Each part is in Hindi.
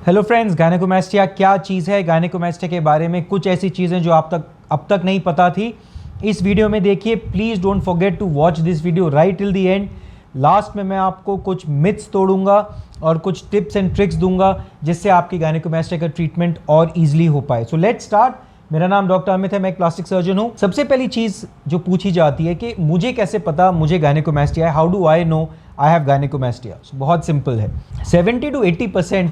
हेलो फ्रेंड्स, गायनेकोमास्टिया क्या चीज़ है। गायनेकोमास्टिया के बारे में कुछ ऐसी चीज़ें जो अब तक नहीं पता थी, इस वीडियो में देखिए। Please don't forget to watch this video right till the end. Last में मैं आपको कुछ मिथ्स तोड़ूंगा और कुछ टिप्स एंड ट्रिक्स दूंगा जिससे आपकी गायनेकोमास्टिया का ट्रीटमेंट और ईजिली हो पाए। So let's start. मेरा नाम डॉक्टर अमित है, मैं एक प्लास्टिक सर्जन हूँ। सबसे पहली चीज़ जो पूछी जाती है कि मुझे कैसे पता मुझे गायनेकोमास्टिया है, how do I know I have gynaecomastia. बहुत सिंपल है, 70 to 80%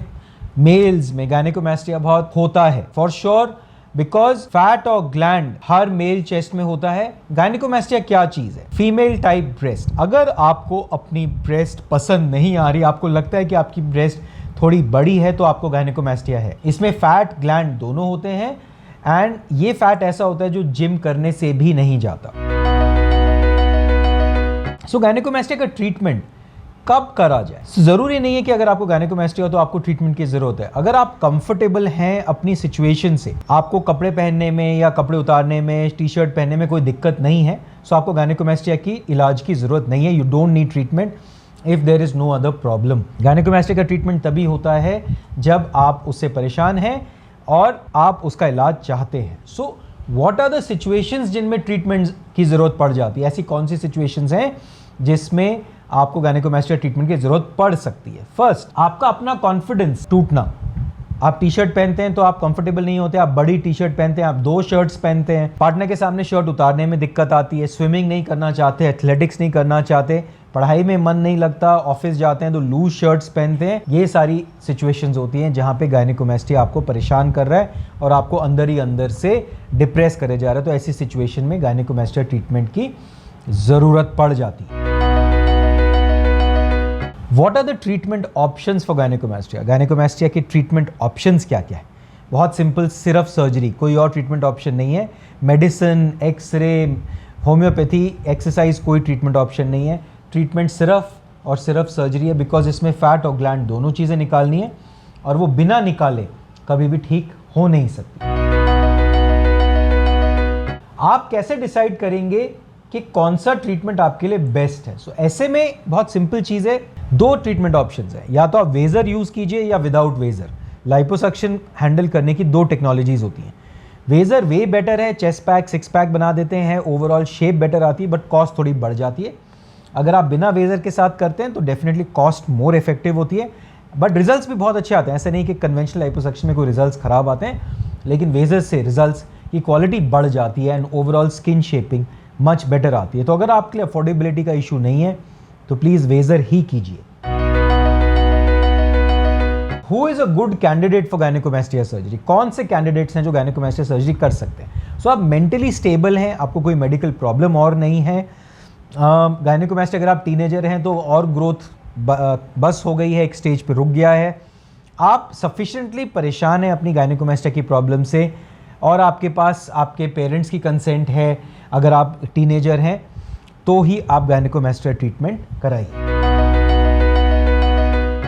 मेल्स में गायनेकोमास्टिया बहुत होता है फॉर श्योर, बिकॉज फैट और ग्लैंड हर मेल चेस्ट में होता है। गायनेकोमास्टिया क्या चीज है? Female type breast. अगर आपको अपनी ब्रेस्ट पसंद नहीं आ रही, आपको लगता है कि आपकी ब्रेस्ट थोड़ी बड़ी है, तो आपको गायनेकोमास्टिया है। इसमें फैट ग्लैंड दोनों होते हैं एंड ये फैट ऐसा होता है जो जिम करने से भी नहीं जाता। सो गायनेकोमास्टिया का ट्रीटमेंट कब करा जाए? जरूरी नहीं है कि अगर आपको गायनेकोमास्टिया हो तो आपको ट्रीटमेंट की जरूरत है। अगर आप कंफर्टेबल हैं अपनी सिचुएशन से, आपको कपड़े पहनने में या कपड़े उतारने में, टी शर्ट पहनने में कोई दिक्कत नहीं है, सो आपको गायनेकोमास्टिया की इलाज की जरूरत नहीं है। You don't need treatment if there is no other problem. Gynaecomastia का ट्रीटमेंट तभी होता है जब आप उससे परेशान हैं और आप उसका इलाज चाहते हैं। So what are the situations जिनमें ट्रीटमेंट की जरूरत पड़ जाती है? ऐसी कौन सी सिचुएशंस हैं जिसमें आपको गायनेकोमास्टिया ट्रीटमेंट की जरूरत पड़ सकती है? फर्स्ट, आपका अपना कॉन्फिडेंस टूटना। आप टी शर्ट पहनते हैं तो आप कंफर्टेबल नहीं होते, आप बड़ी टी शर्ट पहनते हैं, आप 2 शर्ट्स पहनते हैं, पार्टनर के सामने शर्ट उतारने में दिक्कत आती है, स्विमिंग नहीं करना चाहते, एथलेटिक्स नहीं करना चाहते, पढ़ाई में मन नहीं लगता, ऑफिस जाते हैं तो लूज शर्ट्स पहनते हैं। ये सारी सिचुएशंस होती हैं जहाँ पे गायनेकोमास्टिया आपको परेशान कर रहा है और आपको अंदर ही अंदर से डिप्रेस करे जा रहा है। तो ऐसी सिचुएशन में गायनेकोमास्टिया ट्रीटमेंट की ज़रूरत पड़ जाती है। What are the treatment options for gynecomastia? गायनेकोमास्टिया के ट्रीटमेंट ऑप्शंस क्या क्या है? बहुत सिंपल, सिर्फ सर्जरी, कोई और ट्रीटमेंट ऑप्शन नहीं है। मेडिसिन, एक्सरे, होम्योपैथी, एक्सरसाइज, कोई ट्रीटमेंट ऑप्शन नहीं है। ट्रीटमेंट सिर्फ और सिर्फ सर्जरी है, बिकॉज इसमें फैट और ग्लैंड दोनों चीज़ें निकालनी है और वो बिना निकाले कभी भी ठीक हो नहीं सकती। आप कैसे डिसाइड करेंगे कि कौन सा ट्रीटमेंट आपके लिए बेस्ट है? सो ऐसे में बहुत सिंपल चीज़ है, 2 ट्रीटमेंट ऑप्शंस है, या तो आप वेजर यूज़ कीजिए या विदाउट वेजर। लाइपोसक्शन हैंडल करने की 2 टेक्नोलॉजीज होती हैं। वेजर वे बेटर है, चेस्ट पैक, 6 पैक बना देते हैं, ओवरऑल शेप बेटर आती है, बट कॉस्ट थोड़ी बढ़ जाती है। अगर आप बिना वेजर के साथ करते हैं तो डेफिनेटली कॉस्ट मोर इफेक्टिव होती है, बट रिजल्ट्स भी बहुत अच्छे आते हैं। ऐसा नहीं कि कन्वेंशनल लाइपोसक्शन में कोई रिजल्ट्स खराब आते हैं, लेकिन वेजर से रिजल्ट्स की क्वालिटी बढ़ जाती है and overall skin shaping much better आती है। तो अगर आपके लिए अफोर्डेबिलिटी का इशू नहीं है तो प्लीज वेजर ही कीजिए। Who is a good candidate for gynaecomastia surgery? कौन से कैंडिडेट्स हैं जो गायनेकोमास्टिया सर्जरी कर सकते हैं? सो आप मेंटली स्टेबल हैं, आपको कोई मेडिकल प्रॉब्लम और नहीं है। गायनेकोमास्टिया अगर आप टीनेजर हैं तो और ग्रोथ बस हो गई है, एक स्टेज पे रुक गया है, आप सफिशिएंटली परेशान हैं अपनी गायनेकोमास्टिया की प्रॉब्लम से और आपके पास आपके पेरेंट्स की कंसेंट है, अगर आप टीनेजर हैं तो ही आप गायनेकोमास्टिया ट्रीटमेंट कराइए।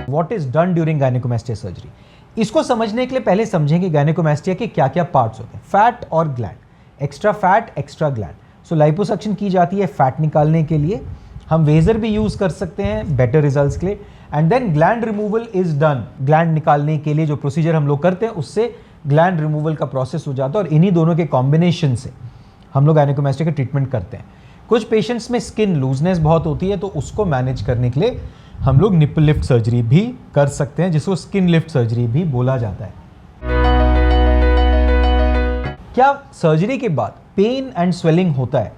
What is done during gynaecomastia surgery? इसको समझने के लिए पहले समझेंगे गायनेकोमास्टिया के क्या क्या पार्ट्स होते हैं। फैट और gland, extra fat, extra gland. So liposuction की जाती है फैट निकालने के लिए, हम वेजर भी यूज कर सकते हैं बेटर रिजल्ट्स के लिए, and then gland removal is done. Gland निकालने के लिए जो प्रोसीजर हम लोग करते हैं उससे ग्लैंड रिमूवल का प्रोसेस हो जाता है और इन्हीं दोनों के कॉम्बिनेशन से हम लोग गायनेकोमास्टिया का ट्रीटमेंट करते हैं। कुछ पेशेंट्स में स्किन लूजनेस बहुत होती है तो उसको मैनेज करने के लिए हम लोग निप्पल लिफ्ट सर्जरी भी कर सकते हैं, जिसको स्किन लिफ्ट सर्जरी भी बोला जाता है। क्या सर्जरी के बाद पेन एंड स्वेलिंग होता है?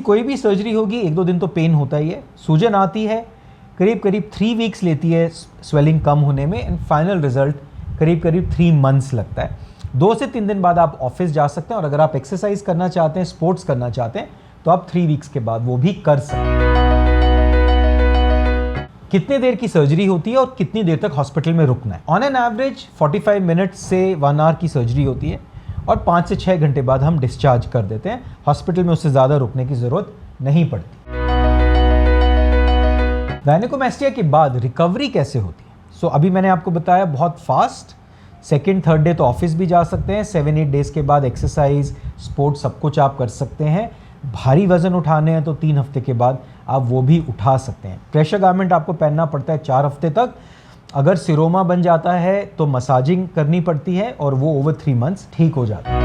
कोई भी सर्जरी होगी 1-2 दिन तो पेन होता ही है, सूजन आती है, करीब करीब 3 वीक्स लेती है स्वेलिंग कम होने में एंड फाइनल रिजल्ट करीब करीब 3 मंथ्स लगता है। 2 से 3 दिन बाद आप ऑफिस जा सकते हैं और अगर आप एक्सरसाइज करना चाहते हैं, स्पोर्ट्स करना चाहते हैं तो आप 3 वीक्स के बाद वो भी कर सकते हैं। कितने देर की सर्जरी होती है और कितनी देर तक हॉस्पिटल में रुकना है? ऑन एन एवरेज 45 मिनट से 1 आवर की सर्जरी होती है और 5 से 6 घंटे बाद हम डिस्चार्ज कर देते हैं। हॉस्पिटल में उससे ज़्यादा रुकने की ज़रूरत नहीं पड़ती। गायनेकोमास्टिया के बाद रिकवरी कैसे होती है? सो अभी मैंने आपको बताया बहुत फास्ट, 2nd 3rd डे तो ऑफिस भी जा सकते हैं, 7-8 डेज के बाद एक्सरसाइज, स्पोर्ट्स सब कुछ आप कर सकते हैं। भारी वजन उठाने हैं तो 3 हफ्ते के बाद आप वो भी उठा सकते हैं। प्रेशर गारमेंट आपको पहनना पड़ता है 4 हफ्ते तक अगर सिरोमा बन जाता है तो मसाजिंग करनी पड़ती है और वो ओवर 3 मंथ्स ठीक हो जाता है।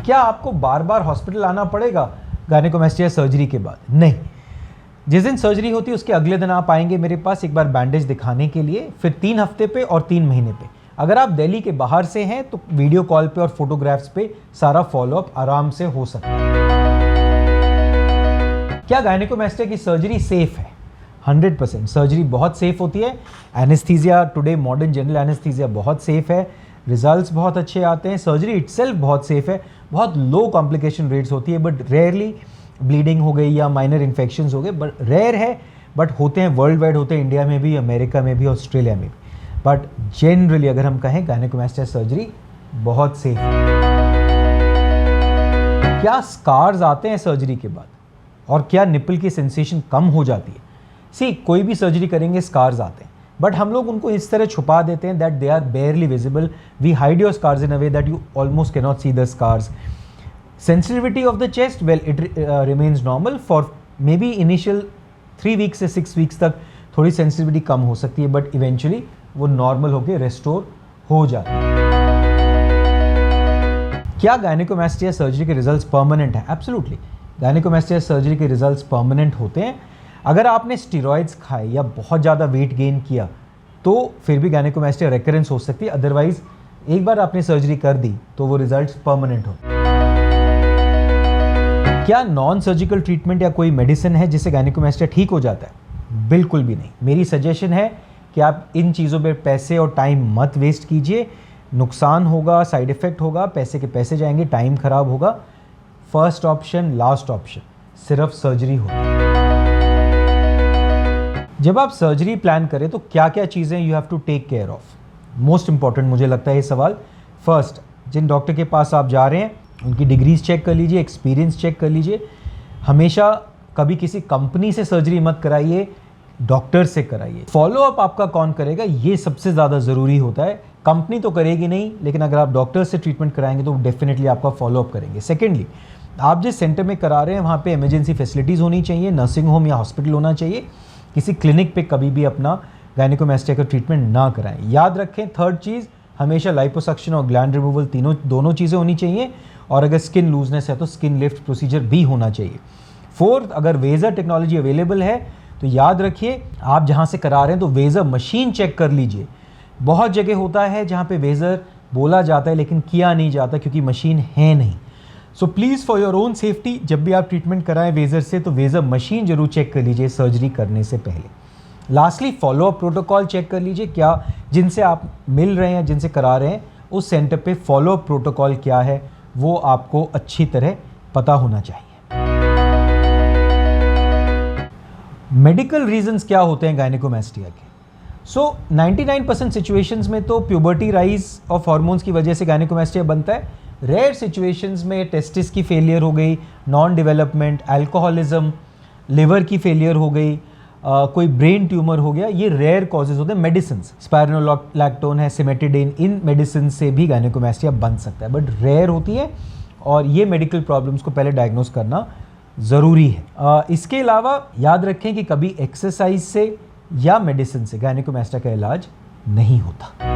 क्या आपको बार बार हॉस्पिटल आना पड़ेगा गायनेकोमेस्टिया सर्जरी के बाद? नहीं। जिस दिन सर्जरी होती है उसके अगले दिन आप आएंगे मेरे पास एक बार बैंडेज दिखाने के लिए, फिर 3 हफ्ते पे और 3 महीने पे। अगर आप दिल्ली के बाहर से हैं तो वीडियो कॉल पे और फोटोग्राफ्स पे सारा फॉलोअप आराम से हो सकता है। क्या गायनेकोमेस्टिया की सर्जरी सेफ है? 100% सर्जरी बहुत सेफ होती है। Anaesthesia today modern general anaesthesia बहुत सेफ है, रिजल्ट्स बहुत अच्छे आते हैं। सर्जरी इटसेल्फ बहुत सेफ है, बहुत लो कॉम्प्लिकेशन रेट्स होती है, बट रेयरली ब्लीडिंग हो गई या माइनर इन्फेक्शंस हो गए, बट रेयर है, बट होते हैं, वर्ल्ड वाइड होते हैं, इंडिया में भी, अमेरिका में भी, ऑस्ट्रेलिया में भी। बट जनरली अगर हम कहें गायनेकोमेस्टिया सर्जरी बहुत सेफ है। क्या स्कार्स आते हैं सर्जरी के बाद और क्या निपल की सेंसेशन कम हो जाती है? कोई भी सर्जरी करेंगे स्कार्स आते हैं, बट हम लोग उनको इस तरह छुपा देते हैं that they are barely visible. We hide your scars in a way that you almost can not see the scars. Sensitivity of the chest, well it remains normal for maybe initial 3 weeks से 6 वीक्स तक थोड़ी सेंसिटिविटी कम हो सकती है, बट इवेंचुअली वो नॉर्मल होकर रेस्टोर हो जाती है। क्या गायनेकोमेस्टिया सर्जरी के रिजल्ट्स परमानेंट है? एब्सोल्युटली, गायनेकोमेस्टिया सर्जरी के रिजल्ट्स परमानेंट होते हैं। अगर आपने स्टीरॉयड्स खाए या बहुत ज़्यादा वेट गेन किया तो फिर भी गायनेकोमेस्टिया रेकरेंस हो सकती है, अदरवाइज एक बार आपने सर्जरी कर दी तो वो रिजल्ट्स परमानेंट होते हैं। क्या नॉन सर्जिकल ट्रीटमेंट या कोई मेडिसिन है जिससे गायनेकोमेस्टिया ठीक हो जाता है? बिल्कुल भी नहीं। मेरी सजेशन है कि आप इन चीज़ों पे पैसे और टाइम मत वेस्ट कीजिए। नुकसान होगा, साइड इफ़ेक्ट होगा, पैसे के पैसे जाएंगे, टाइम खराब होगा। फर्स्ट ऑप्शन, लास्ट ऑप्शन सिर्फ सर्जरी होती है। जब आप सर्जरी प्लान करें तो क्या क्या चीज़ें you have to take care of? Most important मुझे लगता है ये सवाल। फर्स्ट, जिन डॉक्टर के पास आप जा रहे हैं उनकी डिग्रीज चेक कर लीजिए, एक्सपीरियंस चेक कर लीजिए। हमेशा कभी किसी कंपनी से सर्जरी मत कराइए, डॉक्टर से कराइए। फॉलोअप आपका कौन करेगा ये सबसे ज़्यादा ज़रूरी होता है। कंपनी तो करेगी नहीं, लेकिन अगर आप डॉक्टर से ट्रीटमेंट कराएंगे तो डेफिनेटली आपका फॉलोअप करेंगे। सेकेंडली, आप जिस सेंटर में करा रहे हैं वहाँ पे इमरजेंसी फैसिलिटीज़ होनी चाहिए, नर्सिंग होम या हॉस्पिटल होना चाहिए। किसी क्लिनिक पे कभी भी अपना गायनेकोमेस्टिया का ट्रीटमेंट ना कराएं। याद रखें, थर्ड चीज़, हमेशा लाइपोसक्शन और ग्लैंड रिमूवल दोनों चीज़ें होनी चाहिए, और अगर स्किन लूजनेस है तो स्किन लिफ्ट प्रोसीजर भी होना चाहिए। फोर्थ, अगर वेज़र टेक्नोलॉजी अवेलेबल है तो याद रखिए आप जहाँ से करा रहे हैं तो वेज़र मशीन चेक कर लीजिए। बहुत जगह होता है जहाँ पे वेज़र बोला जाता है लेकिन किया नहीं जाता क्योंकि मशीन है नहीं। So please for your own safety जब भी आप ट्रीटमेंट कराएं वेज़र से तो वेज़र मशीन जरूर चेक कर लीजिए सर्जरी करने से पहले। लास्टली, फॉलोअप प्रोटोकॉल चेक कर लीजिए, क्या जिनसे आप मिल रहे हैं, जिनसे करा रहे हैं, उस सेंटर पे फॉलोअप प्रोटोकॉल क्या है वो आपको अच्छी तरह पता होना चाहिए। मेडिकल रीजंस क्या होते हैं गायनेकोमेस्टिया के? 99% सिचुएशंस में तो प्यूबर्टी राइज ऑफ हार्मोन्स की वजह से गायनेकोमेस्टिया बनता है। रेयर सिचुएशंस में टेस्टिस की फेलियर हो गई, नॉन डेवलपमेंट, अल्कोहलिज्म, लिवर की फेलियर हो गई, कोई ब्रेन ट्यूमर हो गया, ये रेयर कॉजेज होते हैं। मेडिसिन, स्पाइरोलैक्टोन है, सिमेटिडिन, इन मेडिसिन से भी गायनेकोमेस्टिया बन सकता है, बट रेयर होती है और ये मेडिकल प्रॉब्लम्स को पहले डायग्नोस करना ज़रूरी है। इसके अलावा याद रखें कि कभी एक्सरसाइज से या मेडिसिन से गायनेकोमेस्टिया का इलाज नहीं होता।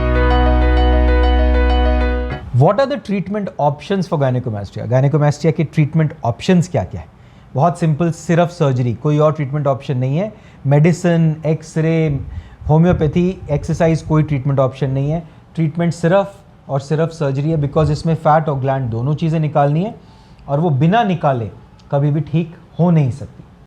What are the treatment options for gynaecomastia? Gynaecomastia के ट्रीटमेंट ऑप्शंस क्या क्या है? बहुत सिंपल, सिर्फ सर्जरी, कोई और ट्रीटमेंट ऑप्शन नहीं है। मेडिसिन, एक्सरे, होम्योपैथी, एक्सरसाइज कोई ट्रीटमेंट ऑप्शन नहीं है। ट्रीटमेंट सिर्फ और सिर्फ सर्जरी है, बिकॉज इसमें फैट और ग्लैंड दोनों चीज़ें निकालनी है और वो बिना निकाले कभी भी ठीक हो नहीं सकती।